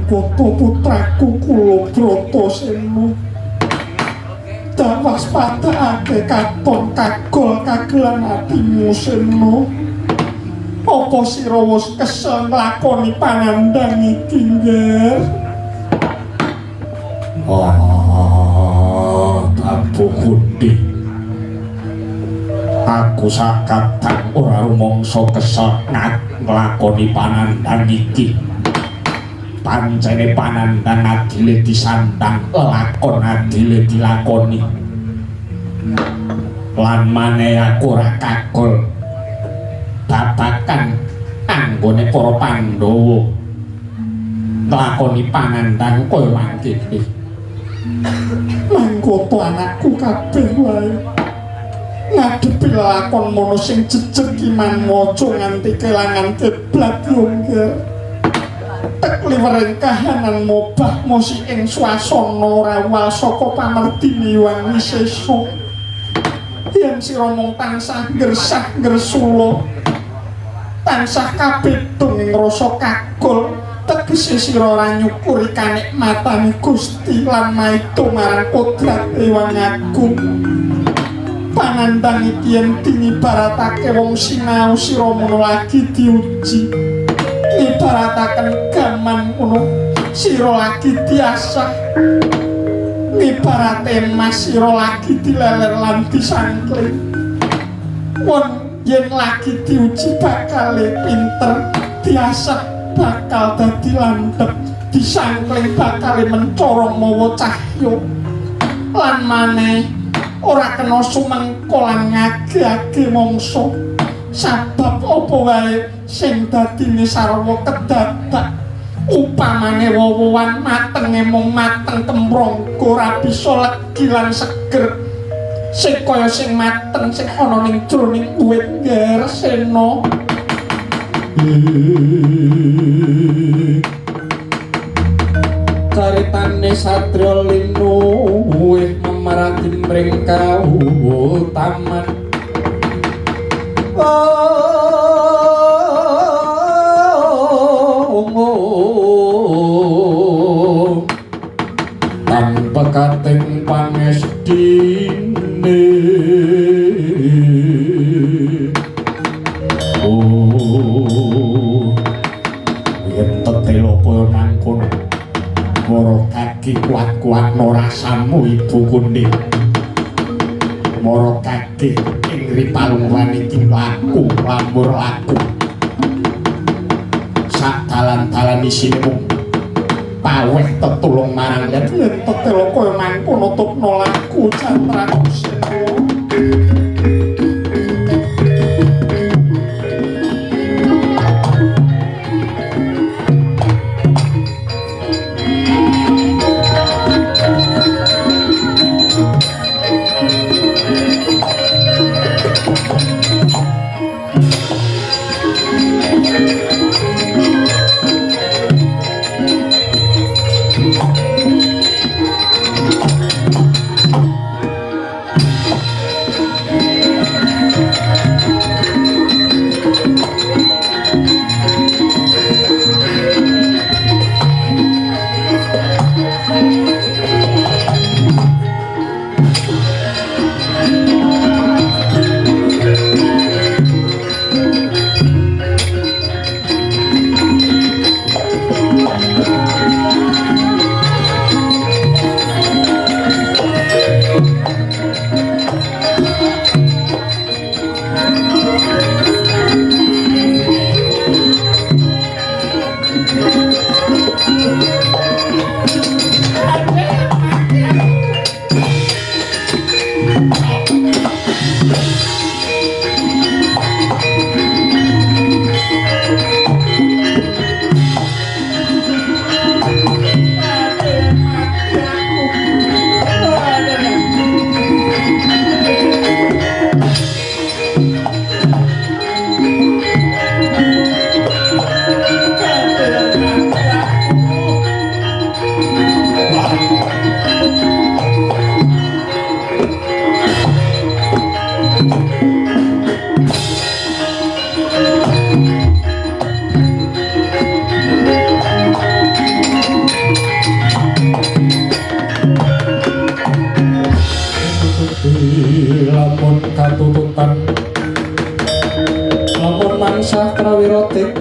Mangkota putraku kula Bratasena dawas padhake katon kagol kagelan atimu Sena. Apa sira wis kesel nglakoni panandhang iki, Nger? Abu Gundi, aku sakadang ora rumangsa kesel nglakoni panandhang iki. Pancene panandhang adile disandang, lakon adile dilakoni. Lan maneh aku ora kagol babakan anggone para Pandhawa nglakoni panandhang kaya mangkene. Mangkota anakku kabeh wae ngadepi lakon mono sing jejeg iman maca nganti kelangan kiblat yo Nger. Tekliwering kahanan mobah mosi ing swasana rawal saka pamerdini wangi sesuk. Yen sira mung tansah gersah gersula tansah kabedung ing rasa kagol tegese sira ora nyukuri kanikmatane Gusti lan maita marang kodrat Hyang Agung. Panandhang iki yen dinibaratake wong sinau sira mono lagi diuji. Nibarataken gaman ngono sira lagi diasah. Nibarate emas sira lagi dileler lan disangkling. Wong yen lagi diuji bakal pinter, diasah bakal dadi landhep, disangkling bakal mencorong mawa cahya. Lan maneh ora kena sumengko lan ngage-age mangsa. Sabab apa wae sing dadine sarwa kedadak upamane wowoan matenge mung mateng kemrong ora bisa legi lan seger sing kaya sing mateng sing ana ning jroning uwit Nger Sena. Caritane Satria Linu wis memarati mring kautaman. Tanpa kating pangestine yen tetelo kaya mangkono mara kaki kuat-kuat no rasamu Ibu Gundi. Mara kaki ing ripalungan iki laku lamur laku sak dalan-dalan isine mung paweh tetulung marang yen tetelo kaya mangkono tupno laku Jandraku Sena.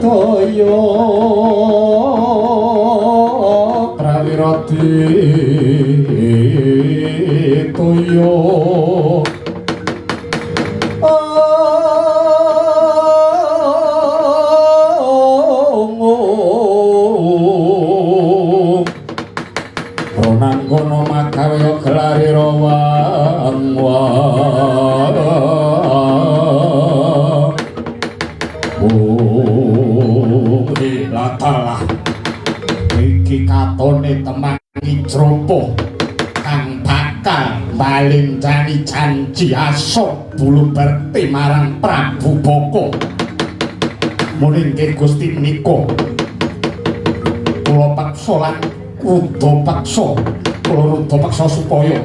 toyo prawirati toyo Ronanggono magawe gelare rawang latalah iki katone temangi Jropo kang bakal balincani janji asok bulu berti marang Prabu Boko mulingke Gusti menika kula paksa lan rudha paksa supaya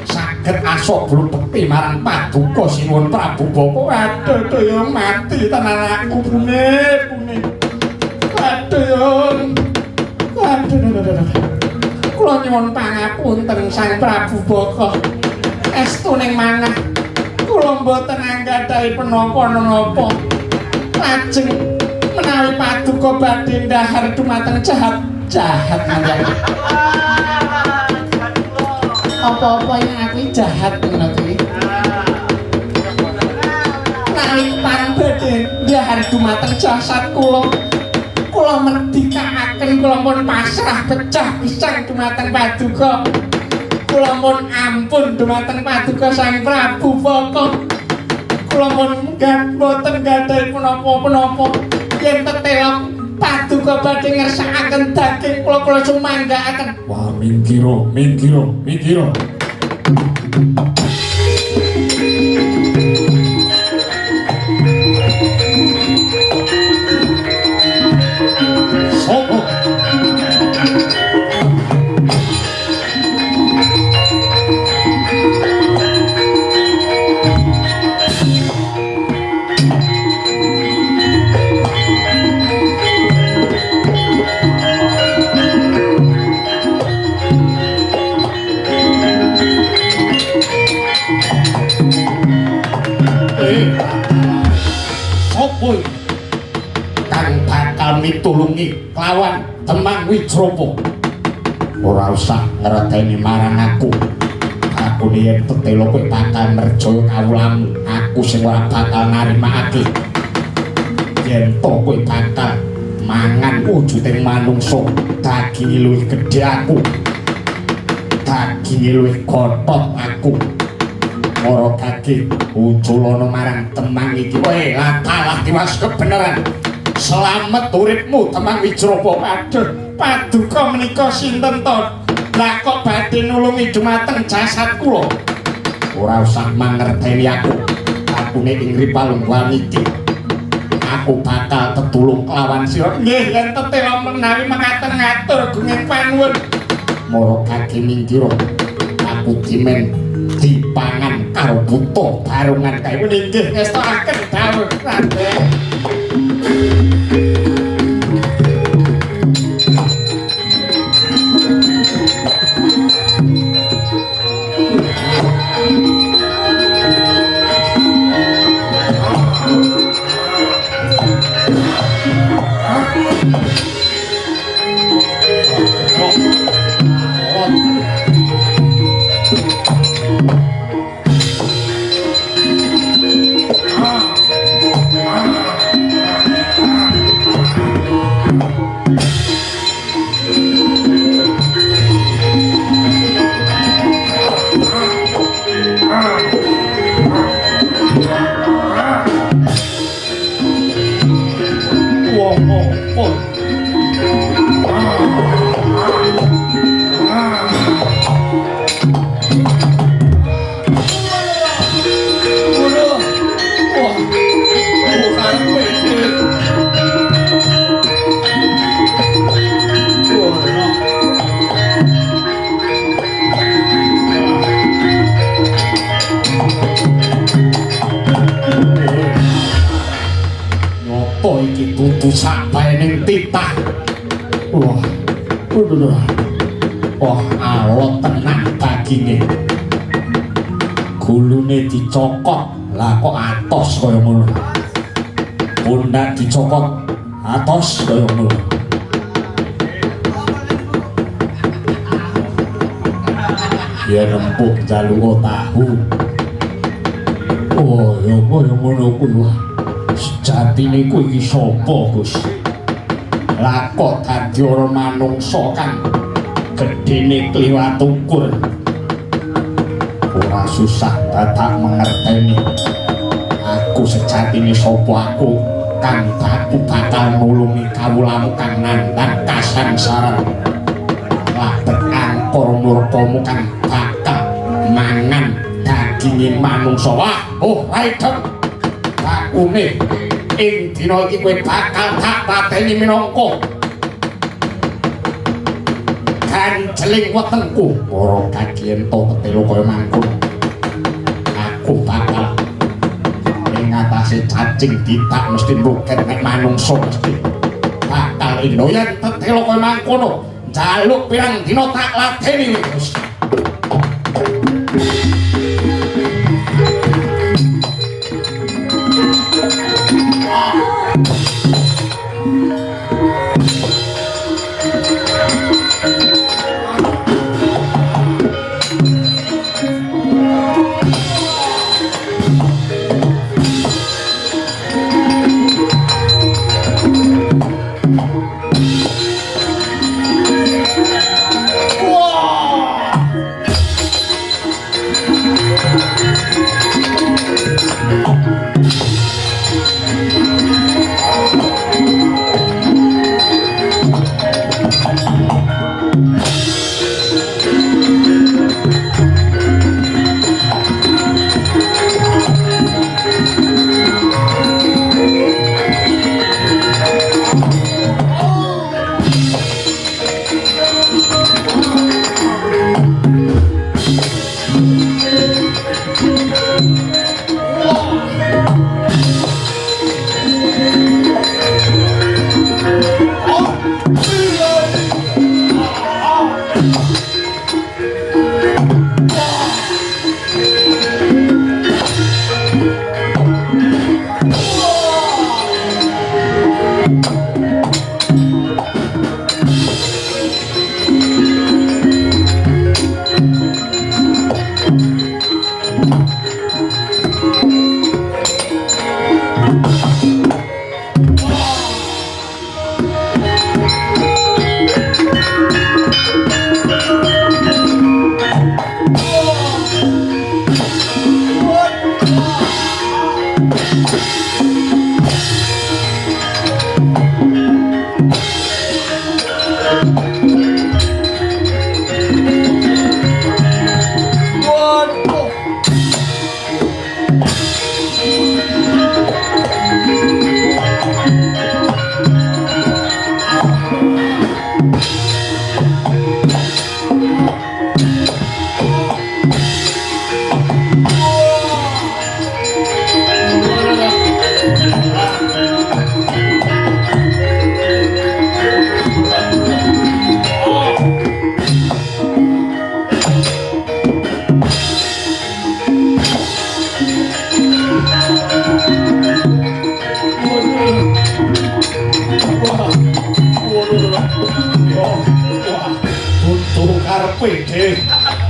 saged asok bulu bekti marang Paduka sinuwun Prabu Boko. Aduh yo mati tenan aku bune. Aduh. Kula nyuwun pangapunten Sang Prabu Boko. Estu ning manah kula mboten anggadhahi penapa-napa. Lajeng menawi Paduka badhe ndhahar dumateng jahat manjang. Apa-apa yang aku jahat ngono kuwi. Nalika pareng badhe ndhahar dumateng jasad kula merdikaaken kula pun pasrah pecah pisang dumateng Paduka. Kula pun ampun dumateng Paduka Sang Prabu Boko. Kula pun mboten gadhahi menapa-menapa yen tetelok Paduka badhe ngersakaken daging kula sumanggaaken. Wah, mingkira. Sopo? Kang bakal mitulungi kelawan Temang Wijropo. Ora usah ngreteni marang aku. Aku yen tetelo kowe bakal merjaya kawulamu, aku sing ora bakal narimakake. Yen to kowe bakal mangan wujuding manungsa, daginge luwih gedhe aku. Daginge luwih gothot aku. Mara kaki uculana marang Temang iki. Kowe latalah diwas kebenaran. Selamat uripmu Temang Wijropo. Aduh, Paduka menika sinten to? Lah kok badhe nulungi dumateng jasad kula? Ora usah mangerteni aku. Aku nek ing ripalung waniti. Aku bakal tetulung kelawan sira. Nggih, yen tetela menawi mekaten ngatur gunging panuwun. Mara kaki mingkira. Aku dimen dipangan karo buta barungan kae nggih ngestakaken dawuh Raden. Dudu sabaening titah. Wah. Wah, alot tenan daginge. Gulune dicokot, lah kok atos kaya ngono. Pundak dicokot, Atos kaya ngono. Ya rempuk jaluk tahu. Oh, ya kaya ngono kuwi wah. Sejatine kuwi iki sapa, Gus? Lah kok dadi ora manungsa kang gedene kliwat ukur. Ora susah dadak mengerteni. Aku sejatine sapa aku kang aku bakal nulungi kawulamu kang nandhang kasangsaran. Lah angkara murkamu kang bakal mangan daginge manungsa. Wah, oh raidem. Takune ing dina iki kowe bakal tak pateni minangka kanceling wetengku. Ora kagiyen to ketelo kaya mangkono. Aku bakal ing atase cacing ditak mesti mruket nek manungsa mesti bakal ino yen tetelo kaya mangkono. Jaluk pirang dina tak ladeni wis.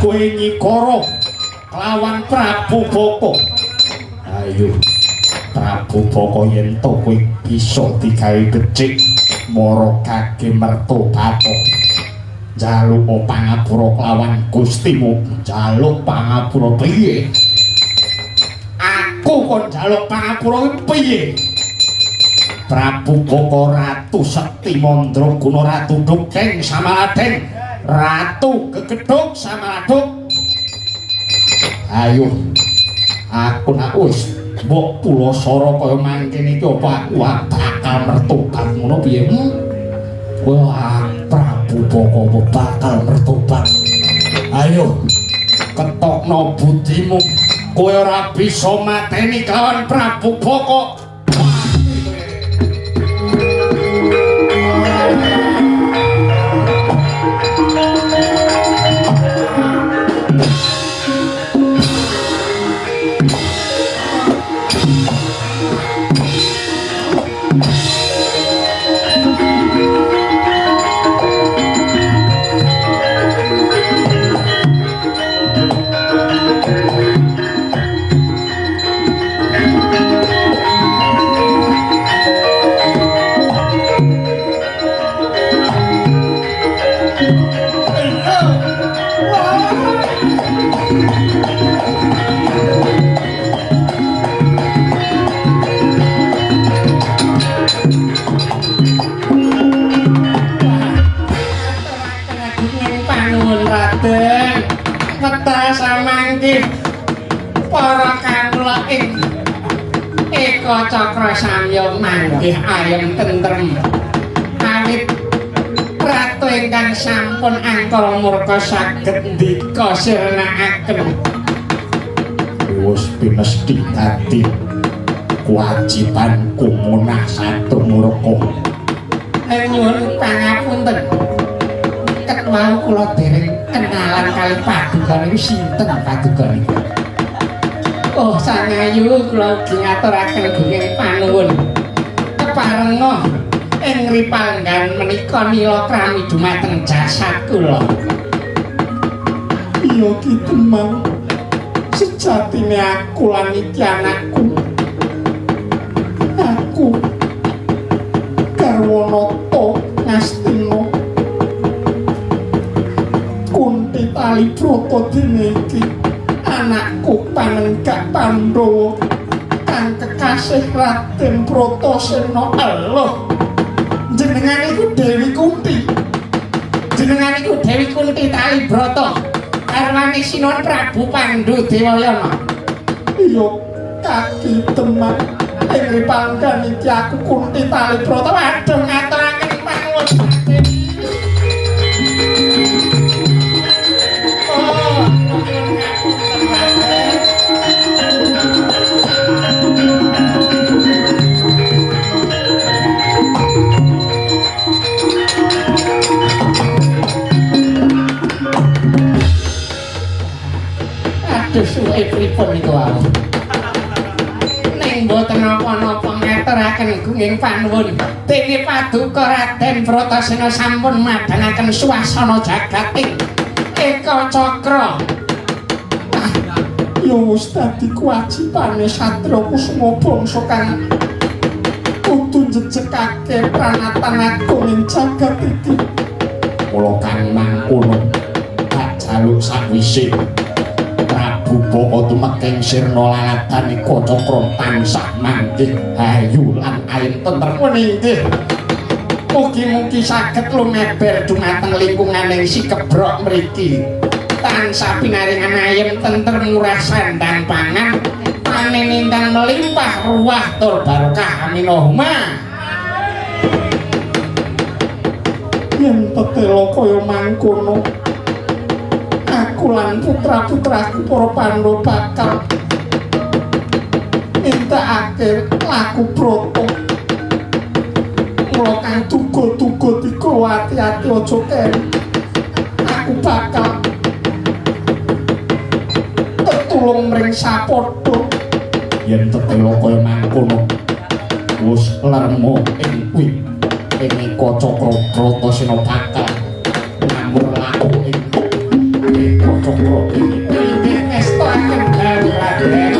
Kowe nyikara lawan Prabu Boko. Ayo Prabu Boko yen to kowe bisa digawe becik mara kage mertobato. Jaluk pangapura kelawan Gustimu. Jaluk pangapura piye? Aku kon jaluk pangapura piye? Prabu Boko Ratu Sekti Mandra Guna Ratu Dukeng Samaladen Ratu Gegeduk Samaladuk. Ayo aku nak wis mbok pulasara kaya mangkene iki apa aku bakal mertobat ngono piye? Wah, Prabu Boko bakal mertobat. Ayo ketokno budimu. Kowe ora bisa mateni kelawan Prabu Boko. Wekdal samangke para kawula ing Eka Cakra Samya manggih ayem tentrem awit ratu ingkang sampun angkara murka saged ndika sirnakaken wis pinesti dadi kewajiban kumunah satumurka nyuwun pangapunten ketwau kula dereng kenalan kali paduka niku sinten paduka niku oh sangayu kula ugi ngaturaken gunging panuwun keparenga ing ripalenggan menika nila krami dumateng jasad kula iya ki temang sejatine aku lan iki anakku aku Karwanata Ngastina Kunti Talibrata dene iki anakku panenggak Pandhawa kang kekasih Raden Bratasena Allah jenengan iku Dewi Kunti Talibrata arwane Sinuwun Prabu Pandhu Dewayana iya kaki teman ing ripalenggan iki aku Kunti Talibrata waduh ngaturaken panuwun suwe pripun niku wae ning mboten napa-napa ngaturaken gunging panuwun dene paduka Raden Bratasena sampun madhangaken swasana jagat ing Eka Cakra ya wis dadi kewajibane Satria Kusuma bangsa kang kudu njejekake pranatan agung ing jagat iki mula kang mangkono tak jaluk sakwise Bapa tumeking sirna laladan Eka Cakra tansah manggih hayu lan ayem tentrem inggih mugi-mugi saged lumeber dumateng lingkunganing Sikebrok mriki tansah pinaringan ayem tentrem murah sandang pangan panen ingkang melimpah ruah tur barokah amin Allahumma yen tetela kaya mangkono aku lan putra-putraku para Pandhawa bakal entekake laku brata mula kang tuga-tuga dika ati-ati aja keri aku bakal tetulung mring sapadha yen tetela kaya mangkono wis lermo ing kuwi ing Eka Cakra Bratasena bakal ngamur laku ing Eka Cakra iki ngestoaken Raden